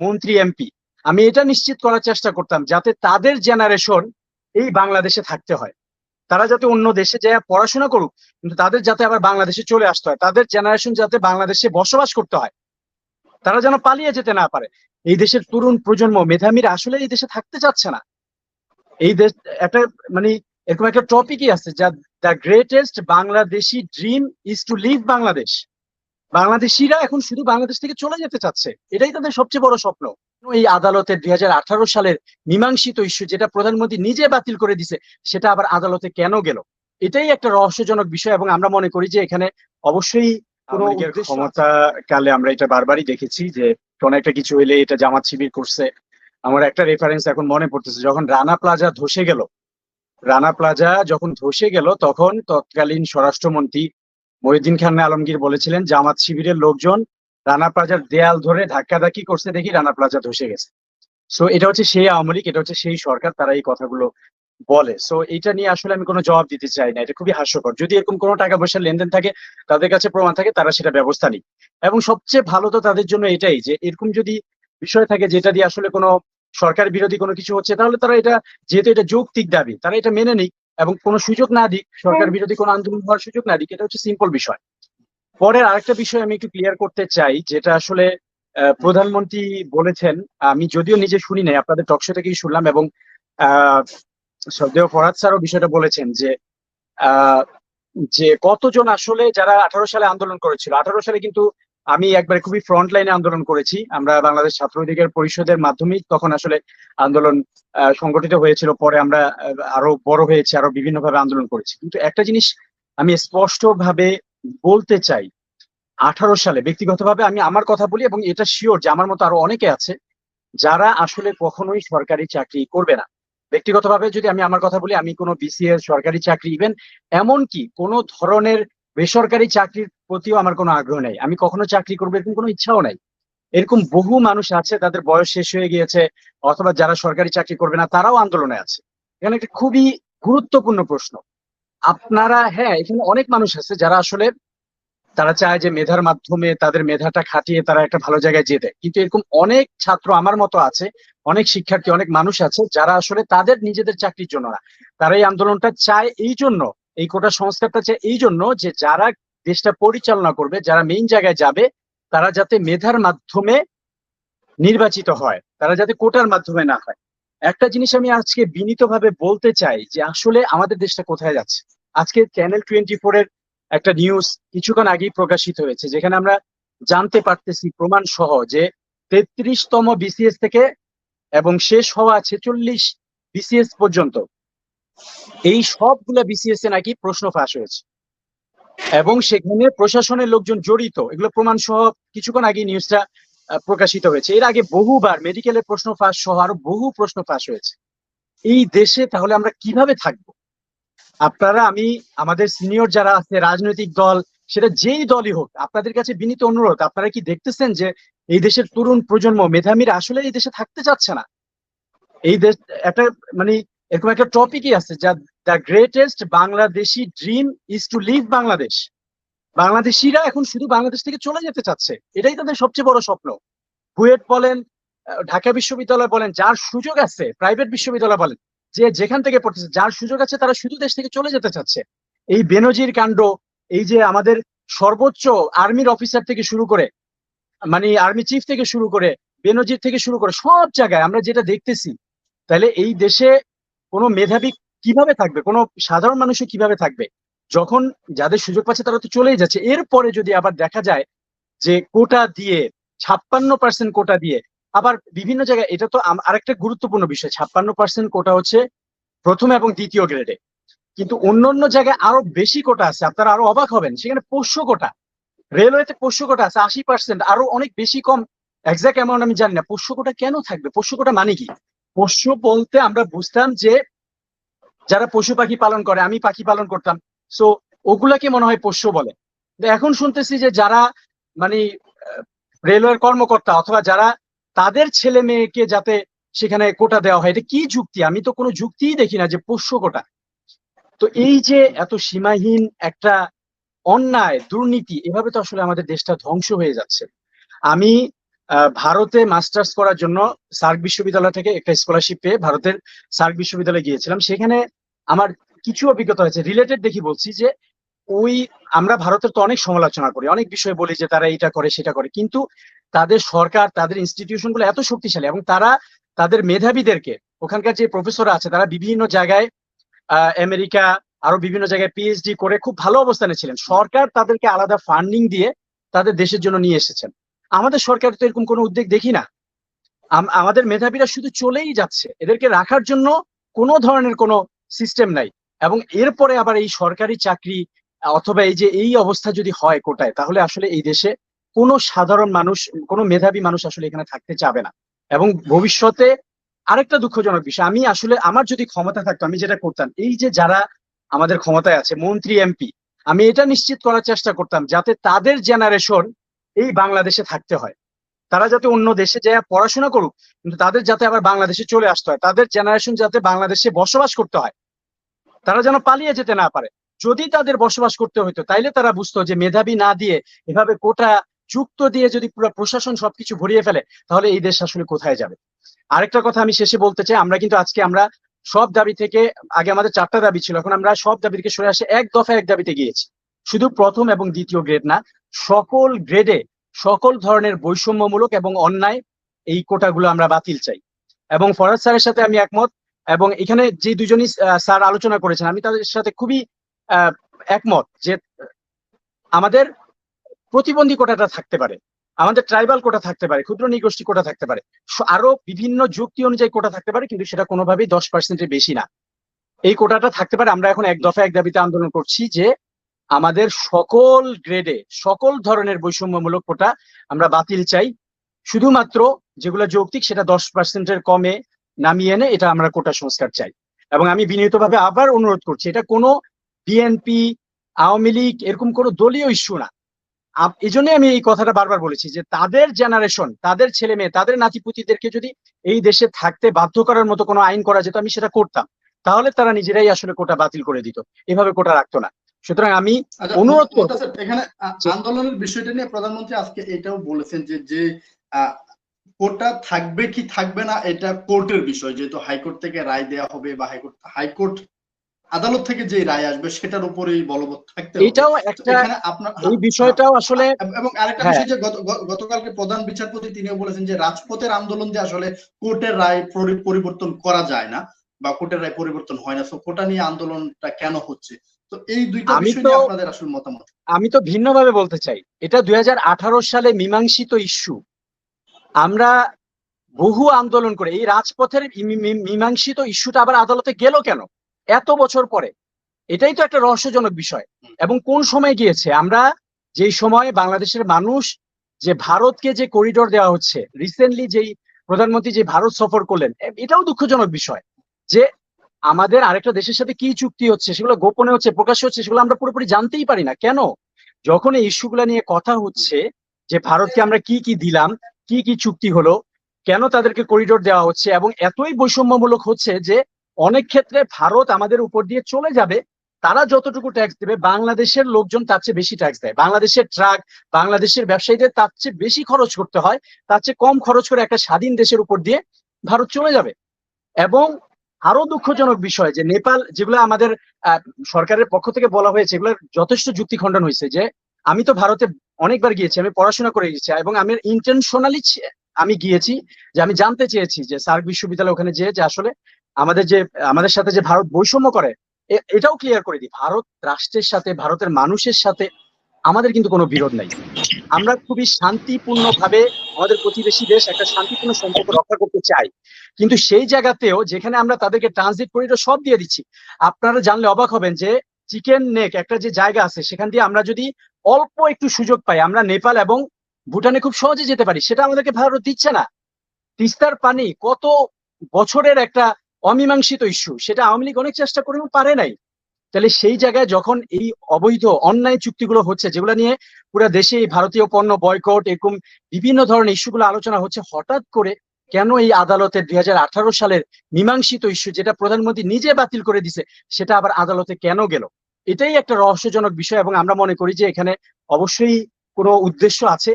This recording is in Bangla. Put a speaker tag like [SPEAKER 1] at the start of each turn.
[SPEAKER 1] মন্ত্রী এমপি, আমি এটা নিশ্চিত করার চেষ্টা করতাম যাতে তাদের জেনারেশন এই বাংলাদেশে থাকতে হয়। তারা যাতে অন্য দেশে যায় পড়াশোনা করুক, কিন্তু তাদের যাতে আবার বাংলাদেশে চলে আসতে হয়, তাদের জেনারেশন যাতে বাংলাদেশে বসবাস করতে হয়, তারা যেন পালিয়ে যেতে না পারে। এই দেশের তরুণ প্রজন্ম মেধাবীরা আসলে এই দেশে থাকতে চাচ্ছে না। এই দেশ একটা মানে এরকম একটা টপিকই আছে, যা the greatest Bangladeshi dream is to leave Bangladesh. বাংলাদেশিরা এখন শুধু বাংলাদেশ থেকে চলে যেতে চাচ্ছে, এটাই তাদের সবচেয়ে বড় স্বপ্ন। এই আদালতের 2018 সালের মীমাংসিত ইস্যু, যেটা প্রধানমন্ত্রী নিজে বাতিল করে দিছে, সেটা আবার আদালতে কেন গেল? এটাই একটা রহস্যজনক বিষয়, এবং আমরা মনে করি যে এখানে অবশ্যই কোনো ক্ষমতা কালে আমরা এটা বারবারই দেখেছি যে কোন একটা কিছু হইলে এটা জামাত শিবির করছে। আমার একটা রেফারেন্স এখন মনে পড়তেছে, যখন রানা প্লাজা ধসে গেল, রানা প্লাজা যখন ধসে গেল, তখন তৎকালীন স্বরাষ্ট্রমন্ত্রী মহিউদ্দিন খান আলমগীর বলেছিলেন জামাত শিবিরের লোকজন রানা প্লাজার দেয়াল ধরে ধাক্কাধাক্কি করছে, দেখি রানা প্লাজা ধসে গেছে। সো এটা হচ্ছে সেই আওয়ামী লীগ, এটা হচ্ছে সেই সরকার, তারা এই কথাগুলো বলে। সো এটা নিয়ে আসলে আমি কোনো জবাব দিতে চাই না, এটা খুবই হাস্যকর। যদি এরকম কোনো টাকা পয়সার লেনদেন থাকে, তাদের কাছে প্রমাণ থাকে, তারা সেটা ব্যবস্থা নিক। এবং সবচেয়ে ভালো তো তাদের জন্য এটাই যে এরকম যদি বিষয় থাকে যেটা দিয়ে আসলে কোনো সরকার বিরোধী কোনো কিছু হচ্ছে, তাহলে তারা এটা, যেহেতু এটা যৌক্তিক দাবি, তারা এটা মেনে নিক এবং কোনো সুযোগ না দিক, সরকার বিরোধী কোনো আন্দোলন হওয়ার সুযোগ না দিক। এটা হচ্ছে সিম্পল বিষয়। পরের আরেকটা বিষয় আমি একটু ক্লিয়ার করতে চাই, যেটা আসলে প্রধানমন্ত্রী বলেছেন। আমি যদিও নিজে শুনি নাই, আপনাদের টকশো থেকেই শুনলাম, এবং আহ শ্রদ্ধেয় ফরহাদ স্যারও বিষয়টা বলেছেন যে আহ যে কতজন আসলে যারা 18 সালে আন্দোলন করেছিল। 18 সালে কিন্তু আমি একবার খুবই ফ্রন্ট লাইনে আন্দোলন করেছি, আমরা বাংলাদেশ ছাত্র অধিকার পরিষদের মাধ্যমেই তখন আসলে আন্দোলন সংগঠিত হয়েছিল। পরে আমরা আরো বড় হয়েছি, আরো বিভিন্ন ভাবে আন্দোলন করেছি। কিন্তু একটা জিনিস আমি স্পষ্ট ভাবে বলতে চাই, 18 সালে ব্যক্তিগতভাবে আমি আমার কথা বলি, এবং এটা শিওর যে আমার মতো আরো অনেকে আছে যারা আসলে কখনোই সরকারি চাকরি করবে না। ব্যক্তিগতভাবে যদি আমি আমার কথা বলি, আমি কোনো বিসিএস, সরকারি চাকরি, ইভেন এমনকি কোনো ধরনের বেসরকারি চাকরির প্রতিও আমার কোনো আগ্রহ নেই। আমি কখনো চাকরি করবো এরকম কোনো ইচ্ছাও নাই। এরকম বহু মানুষ আছে, তাদের বয়স শেষ হয়ে গিয়েছে, অথবা যারা সরকারি চাকরি করবে না তারাও আন্দোলনে আছে। এখানে একটা খুবই গুরুত্বপূর্ণ প্রশ্ন। আপনারা, হ্যাঁ, এখানে অনেক মানুষ আছে যারা আসলে তারা চায় যে মেধার মাধ্যমে তাদের মেধাটা খাটিয়ে তারা একটা ভালো জায়গায় যেতে, কিন্তু এরকম অনেক ছাত্র আমার মতো আছে, অনেক শিক্ষার্থী, অনেক মানুষ আছে যারা আসলে তাদের নিজেদের চাকরির জন্য না, তারা এই আন্দোলনটা চায় এই জন্য, এই কোটা সংস্কারটা চায় এই জন্য যে যারা দেশটা পরিচালনা করবে, যারা মেইন জায়গায় যাবে, তারা যাতে মেধার মাধ্যমে নির্বাচিত হয়, তারা যাতে কোটার মাধ্যমে না হয়। একটা জিনিস আমি আজকে বিনীতভাবে বলতে চাই যে আসলে আমাদের দেশটা কোথায় যাচ্ছে। আজকে চ্যানেল 24 এর একটা নিউজ কিছুক্ষণ আগেই প্রকাশিত হয়েছে, যেখানে আমরা জানতে পারতেছি প্রমাণ সহ যে 33তম বিসিএস থেকে এবং শেষ হওয়া 46 বিসিএস পর্যন্ত, এই সবগুলা বিসিএস এ নাকি প্রশ্ন ফাঁস হয়েছে, এবং সেখানে প্রশাসনের লোকজন জড়িত, এগুলো প্রমাণ সহ কিছুক্ষণ আগে নিউজটা প্রকাশিত হয়েছে। এর আগে বহুবার মেডিকেলের প্রশ্ন ফাঁস সহ আরো বহু প্রশ্ন ফাঁস হয়েছে। এই দেশে তাহলে আমরা কিভাবে থাকবো? আপনারা, আমি, আমাদের সিনিয়র যারা আছে, রাজনৈতিক দল, সেটা যেই দলই হোক, আপনাদের কাছে বিনীত অনুরোধ, আপনারা কি দেখতেছেন যে এই দেশের তরুণ প্রজন্ম মেধাবীরা আসলে এই দেশে থাকতে চাচ্ছে না? এই দেশ একটা মানে এরকম একটা টপিকই আছে, যা the greatest Bangladeshi dream is to leave Bangladesh. বাংলাদেশিরা এখন শুধু বাংলাদেশ থেকে চলে যেতে চাচ্ছে, এটাই তাদের সবচেয়ে বড় স্বপ্ন। বুয়েট বলেন, ঢাকা বিশ্ববিদ্যালয় বলেন, যার সুযোগ আছে, প্রাইভেট বিশ্ববিদ্যালয় বলেন, যে যেখান থেকে পড়তেছে, যার সুযোগ আছে, তারা শুধু দেশ থেকে চলে যেতে চাচ্ছে। এই বেনজির কাণ্ড, এই যে আমাদের সর্বোচ্চ আর্মির অফিসার থেকে শুরু করে, মানে আর্মি চিফ থেকে শুরু করে, বেনজির থেকে শুরু করে সব জায়গায় আমরা যেটা দেখতেছি, তাহলে এই দেশে কোনো মেধাবী কিভাবে থাকবে, কোনো সাধারণ মানুষও কিভাবে থাকবে? যখন যাদের সুযোগ পাচ্ছে তারা তো চলেই যাচ্ছে, এরপরে যদি আবার দেখা যায় যে কোটা দিয়ে, 56% কোটা দিয়ে, আবার বিভিন্ন জায়গায়, এটা তো আরেকটা গুরুত্বপূর্ণ বিষয়, 56% কোটা হচ্ছে প্রথম এবং দ্বিতীয় গ্রেডে, কিন্তু অন্যান্য জায়গায় আরো বেশি কোটা আছে। আপনারা আরো অবাক হবেন, সেখানে পোষ্য কোটা, রেলওয়েতে পোষ্য কোটা আছে 80%, আরো অনেক বেশি, কম এক্সাক্ট অ্যামাউন্ট আমি জানি না। পোষ্য কোটা কেন থাকবে? পোষ্য কোটা মানে কি? পোষ্য বলতে আমরা বুঝতাম যে যারা পশু পাখি পালন করে, আমি পাখি পালন করতাম, সো ওগুলাকে মনে হয় পোষ্য বলে। এখন শুনতেছি যে যারা মানে রেলওয়ের কর্মকর্তা, অথবা যারা, তাদের ছেলে মেয়েকে যাতে সেখানে কোটা দেওয়া হয়, এটা কি যুক্তি? আমি তো কোনো যুক্তিই দেখি না যে পোষ্য কোটা। তো এই যে এত সীমাহীন একটা অন্যায়, দুর্নীতি, এভাবে তো আসলে আমাদের দেশটা ধ্বংস হয়ে যাচ্ছে। আমি ভারতে মাস্টার্স করার জন্য সার্ক বিশ্ববিদ্যালয় থেকে একটা স্কলারশিপ পেয়ে ভারতের সার্ক বিশ্ববিদ্যালয়ে গিয়েছিলাম। সেখানে আমার কিছু অভিজ্ঞতা হয়েছে, রিলেটেড দেখি বলছি যে ওই আমরা ভারতের তো অনেক সমালোচনা করি, অনেক বিষয়ে বলি যে তারা এটা করে সেটা করে, কিন্তু তাদের সরকার, তাদের ইনস্টিটিউশন গুলো এত শক্তিশালী এবং তারা তাদের মেধাবীদেরকে, ওখানকার যে প্রফেসররা আছে তারা বিভিন্ন জায়গায় আমেরিকা আরো বিভিন্ন জায়গায় পিএইচডি করে খুব ভালো অবস্থানে ছিলেন। সরকার তাদেরকে আলাদা ফান্ডিং দিয়ে তাদের দেশের জন্য নিয়ে এসেছেন। আমাদের সরকার তো এরকম কোনো উদ্যোগ দেখি না। আমাদের মেধাবীরা শুধু চলেই যাচ্ছে, এদেরকে রাখার জন্য কোনো ধরনের কোনো সিস্টেম নাই। এবং এরপরে আবার এই সরকারি চাকরি অথবা এই যে এই অবস্থা যদি হয় কোটায়, তাহলে আসলে এই দেশে কোনো সাধারণ মানুষ, কোনো মেধাবী মানুষ আসলে এখানে থাকতে চাবে না। এবং ভবিষ্যতে আরেকটা দুঃখজনক বিষয়, আমি আসলে আমার যদি ক্ষমতা থাকতো আমি যেটা করতাম, এই যে যারা আমাদের ক্ষমতায় আছে মন্ত্রী এমপি, আমি এটা নিশ্চিত করার চেষ্টা করতাম যাতে তাদের জেনারেশন এই বাংলাদেশে থাকতে হয়। তারা যাতে অন্য দেশে যায় পড়াশোনা করুক, কিন্তু তাদের যাতে আবার বাংলাদেশে চলে আসতে হয়, তাদের জেনারেশন যাতে বাংলাদেশে বসবাস করতে হয়, তারা যেন পালিয়ে যেতে না পারে। যদি তাদের বসবাস করতে হইতো তাইলে তারা বুঝতো যে মেধাবী না দিয়ে এভাবে কোটা যুক্ত দিয়ে যদি পুরো প্রশাসন সবকিছু ভরিয়ে ফেলে, তাহলে এই দেশ আসলে কোথায় যাবে। আরেকটা কথা আমি শেষে বলতে চাই, আমরা কিন্তু আজকে আমরা সব দাবি থেকে, আগে আমাদের 4টা দাবি ছিল, এখন আমরা সব দাবি থেকে সরে আসে এক দফা এক দাবিতে গিয়েছি। শুধু প্রথম এবং দ্বিতীয় গ্রেড না, সকল গ্রেডে সকল ধরনের বৈষম্যমূলক এবং অন্যায় এই কোটাগুলো আমরা বাতিল চাই। এবং ফরাজ স্যারের সাথে আমি একমত, এবং এখানে যে দুজনই স্যার আলোচনা করেছেন আমি তাদের সাথে খুবই একমত যে আমাদের প্রতিবন্ধী কোটাটা থাকতে পারে, আমাদের ট্রাইবাল কোটা থাকতে পারে, ক্ষুদ্র নৃগোষ্ঠী কোটা থাকতে পারে, আরো বিভিন্ন যুক্তি অনুযায়ী কোটা থাকতে পারে, কিন্তু সেটা কোনোভাবেই 10%-এর বেশি না। এই কোটাটা থাকতে পারে। আমরা এখন এক দফা এক দাবিতে আন্দোলন করছি যে আমাদের সকল গ্রেডে সকল ধরনের বৈষম্যমূলক কোটা আমরা বাতিল চাই। শুধুমাত্র যেগুলো যৌক্তিক সেটা 10%-এর কমে নামিয়ে এনে এটা আমরা কোটা সংস্কার চাই। এবং আমি বিনীতভাবে আবার অনুরোধ করছি, এটা কোনো বিএনপি, আওয়ামী লীগ এরকম কোনো দলীয় ইস্যু না। এই জন্যই আমি এই কথাটা বারবার বলেছি যে তাদের জেনারেশন, তাদের ছেলে মেয়ে, তাদের নাতিপুতিদেরকে যদি এই দেশে থাকতে বাধ্য করার মতো কোনো আইন করা যেত আমি সেটা করতাম, তাহলে তারা নিজেরাই আসলে কোটা বাতিল করে দিত, এভাবে কোটা রাখতো না। সুতরাং আমি অনুরোধ করব,
[SPEAKER 2] এখানে আন্দোলনের বিষয়টা নিয়ে প্রধানমন্ত্রী আজকে এটাও বলেছেন যে কোটা থাকবে কি থাকবে না এটা কোর্টের বিষয়, যেহেতু হাইকোর্ট থেকে রায় দেওয়া হবে বা হাইকোর্ট আদালত থেকে যে রায় আসবে সেটার উপরেই বলবৎ থাকতে হবে।
[SPEAKER 1] এটাও একটা, এই বিষয়টাও আসলে।
[SPEAKER 2] এবং আরেকটা বিষয় যে গতকালকে প্রধান বিচারপতি তিনিও বলেছেন যে রাজপথের আন্দোলন দিয়ে আসলে কোর্টের রায় পরিবর্তন করা যায় না বা কোর্টের রায় পরিবর্তন হয় না, তো কোটা নিয়ে আন্দোলনটা কেন হচ্ছে? তো এই দুইটা বিষয় নিয়ে আপনাদের আসলে মতামত।
[SPEAKER 1] আমি তো ভিন্নভাবে বলতে চাই, এটা 2018 সালে মীমাংসিত ইস্যু। আমরা বহু আন্দোলন করে এই রাজপথের মীমাংসিত ইস্যুটা আবার আদালতে গেল কেন এত বছর পরে? এটাই তো একটা রহস্যজনক বিষয়। এবং কোন সময় গিয়েছে? আমরা যেই সময় বাংলাদেশের মানুষ, যে ভারতকে যে করিডোর দেওয়া হচ্ছে, রিসেন্টলি যেই প্রধানমন্ত্রী যে ভারত সফর করলেন, এটাও দুঃখজনক বিষয় যে আমাদের আরেকটা দেশের সাথে কি চুক্তি হচ্ছে সেগুলো গোপনে হচ্ছে, প্রকাশ্যে হচ্ছে, সেগুলো আমরা পুরোপুরি জানতেই পারি না। কেন? যখন এই ইস্যুগুলো নিয়ে কথা হচ্ছে যে ভারতকে আমরা কি কি দিলাম, কি কি চুক্তি হলো, কেন তাদেরকে করিডোর দেওয়া হচ্ছে, এবং এতই বৈষম্যমূলক হচ্ছে যে অনেক ক্ষেত্রে ভারত আমাদের উপর দিয়ে চলে যাবে, তারা যতটুকু ট্যাক্স দেবে বাংলাদেশের লোকজন তার চেয়ে বেশি ট্যাক্স দেয়, বাংলাদেশের ট্রাক, বাংলাদেশের ব্যবসায়ীদের তার চেয়ে বেশি খরচ করতে হয়, তার চেয়ে কম খরচ করে একটা স্বাধীন দেশের উপর দিয়ে ভারত চলে যাবে। এবং আরো দুঃখজনক বিষয় যে নেপাল, যেগুলো আমাদের সরকারের পক্ষ থেকে বলা হয়েছে, এগুলোর যথেষ্ট যুক্তি খণ্ডন হয়েছে। যে আমি তো ভারতে অনেকবার গিয়েছি, আমি পড়াশোনা করে গেছি, এবং আমি ইন্টেনশনালি আমি গিয়েছি যে আমি জানতে চেয়েছি যে সার্ক বিশ্ববিদ্যালয় ওখানে যে আসলে আমাদের সাথে যে ভারত বৈষম্য করে, এটাও ক্লিয়ার করে দিই, ভারত রাষ্ট্রের সাথে, ভারতের মানুষের সাথে আমাদের কিন্তু কোনো বিরোধ নাই। আমরা খুবই শান্তিপূর্ণ ভাবে আমাদের প্রতিবেশী দেশ একটা শান্তিপূর্ণ সম্পর্ক রক্ষা করতে চাই, কিন্তু সেই জায়গাতেও যেখানে আমরা তাদেরকে ট্রানজিট করিডোর সব দিয়ে দিচ্ছি, আপনারা জানলে অবাক হবেন যে চিকেন নেক একটা যে জায়গা আছে সেখান দিয়ে আমরা যদি অল্প একটু সুযোগ পাই আমরা নেপাল এবং ভুটানে খুব সহজে যেতে পারি, সেটা আমাদেরকে ভারত দিচ্ছে না। তিস্তার পানি কত বছরের একটা অমীমাংসিত ইস্যু, সেটা আওয়ামী লীগ অনেক চেষ্টা করেও পারে নাই। তাহলে সেই জায়গায় যখন এই অবৈধ অন্যায় চুক্তিগুলো হচ্ছে, যেগুলো নিয়ে পুরো দেশে ভারতীয় পণ্য বয়কট এরকম বিভিন্ন ধরনের ইস্যুগুলো আলোচনা হচ্ছে, হঠাৎ করে কেন এই আদালতের 2018 সালের মীমাংসিত ইস্যু, যেটা প্রধানমন্ত্রী নিজে বাতিল করে দিছে, সেটা আবার আদালতে কেন গেল? এটাই একটা রহস্যজনক বিষয়। এবং আমরা মনে করি যে এখানে অবশ্যই কোনো উদ্দেশ্য আছে।